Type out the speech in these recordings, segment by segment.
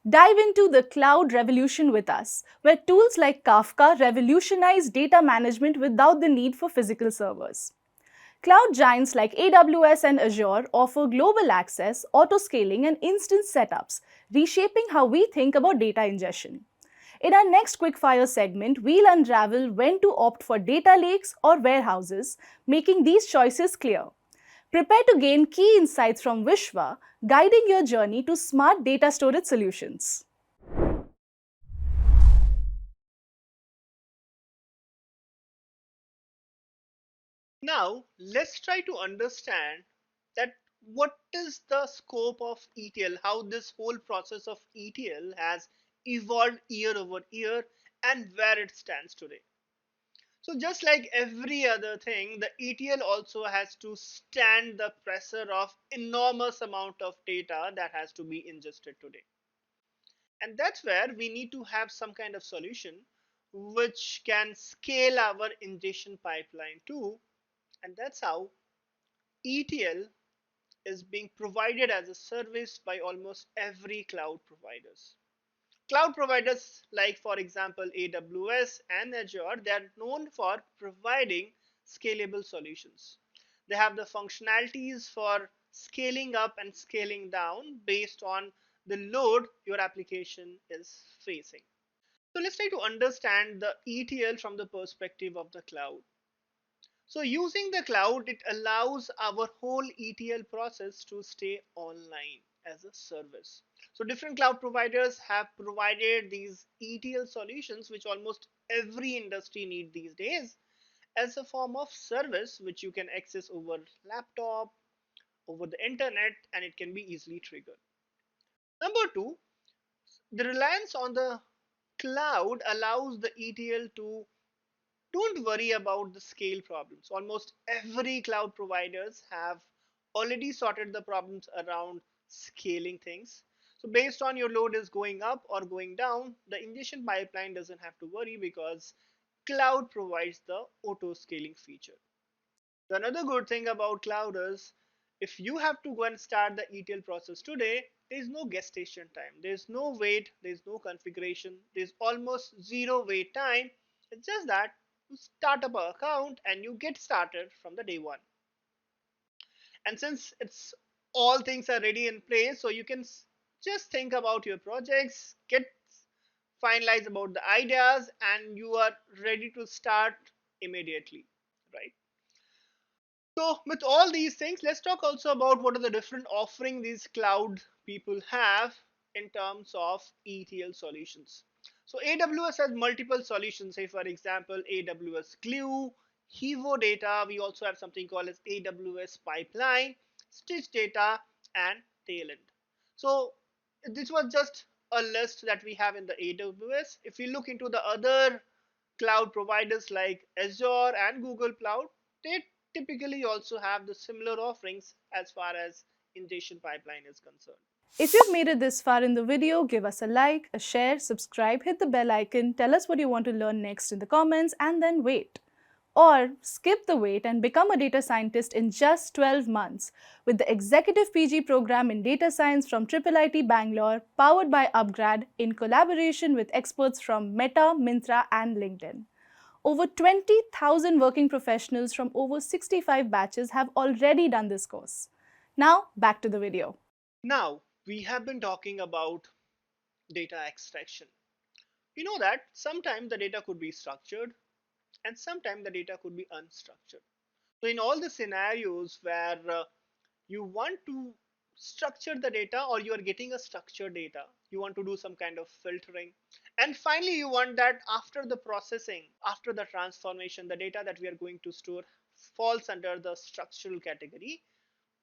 Dive into the cloud revolution with us, where tools like Kafka revolutionize data management without the need for physical servers. Cloud giants like AWS and Azure offer global access, autoscaling, and instant setups, reshaping how we think about data ingestion. In our next quickfire segment, we'll unravel when to opt for data lakes or warehouses, making these choices clear. Prepare to gain key insights from Vishwa, guiding your journey to smart data storage solutions. Now, let's try to understand that what is the scope of ETL, how this whole process of ETL has evolved year over year and where it stands today. So just like every other thing, the ETL also has to stand the pressure of enormous amount of data that has to be ingested today. And that's where we need to have some kind of solution which can scale our ingestion pipeline too. And that's how ETL is being provided as a service by almost every cloud providers. Cloud providers like, for example, AWS and Azure, they are known for providing scalable solutions. They have the functionalities for scaling up and scaling down based on the load your application is facing. So let's try to understand the ETL from the perspective of the cloud. So using the cloud, it allows our whole ETL process to stay online as a service. So different cloud providers have provided these ETL solutions, which almost every industry need these days, as a form of service which you can access over laptop, over the internet, and it can be easily triggered. Number two, the reliance on the cloud allows the ETL to don't worry about the scale problems. Almost every cloud providers have already sorted the problems around scaling things. So based on your load is going up or going down, the ingestion pipeline doesn't have to worry because cloud provides the auto scaling feature. So another good thing about cloud is if you have to go and start the ETL process today, there is no gestation time. There's no wait, there's no configuration, there's almost zero wait time. It's just that you start up an account and you get started from the day one. And since it's all things are ready in place, so you can just think about your projects, get finalize about the ideas, and you are ready to start immediately, right? So with all these things, let's talk also about what are the different offering these cloud people have in terms of ETL solutions. So AWS has multiple solutions. Say for example, AWS Glue, Hevo Data. We also have something called as AWS Pipeline, Stitch Data, and Talend. So this was just a list that we have in the AWS. If we look into the other cloud providers like Azure and Google Cloud, they typically also have the similar offerings as far as ingestion pipeline is concerned. If you've made it this far in the video, give us a like, a share, subscribe, hit the bell icon, tell us what you want to learn next in the comments, and then wait. Or skip the wait and become a data scientist in just 12 months with the Executive PG program in Data Science from IIIT Bangalore, powered by upGrad in collaboration with experts from Meta, Myntra, and LinkedIn. Over 20,000 working professionals from over 65 batches have already done this course. Now, back to the video. Now, we have been talking about data extraction. We know that sometimes the data could be structured and sometimes the data could be unstructured. So in all the scenarios where you want to structure the data or you are getting a structured data, you want to do some kind of filtering, and finally you want that after the processing, after the transformation, the data that we are going to store falls under the structural category.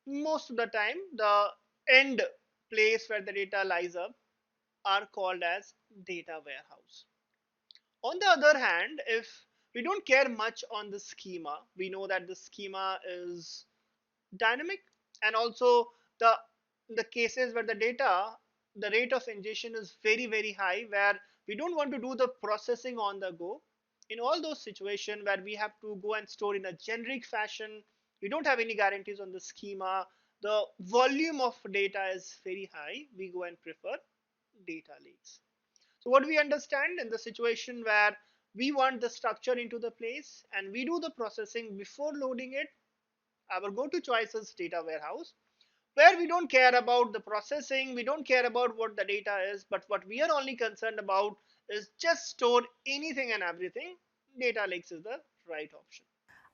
Most of the time the end place where the data lies up are called as data warehouse. On the other hand, if we don't care much on the schema, we know that the schema is dynamic, and also the the cases where the data, the rate of ingestion is very high, where we don't want to do the processing on the go. In all those situations where we have to go and store in a generic fashion, we don't have any guarantees on the schema, the volume of data is very high, we go and prefer data lakes. So what we understand in the situation where we want the structure into the place and we do the processing before loading it, our go-to choice is data warehouse, where we don't care about the processing, we don't care about what the data is, but what we are only concerned about is just store anything and everything. Data lakes is the right option.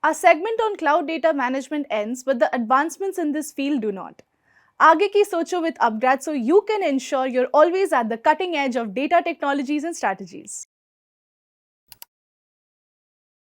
Our segment on cloud data management ends, but the advancements in this field do not. आगे की सोचो with upGrad so you can ensure you're always at the cutting edge of data technologies and strategies.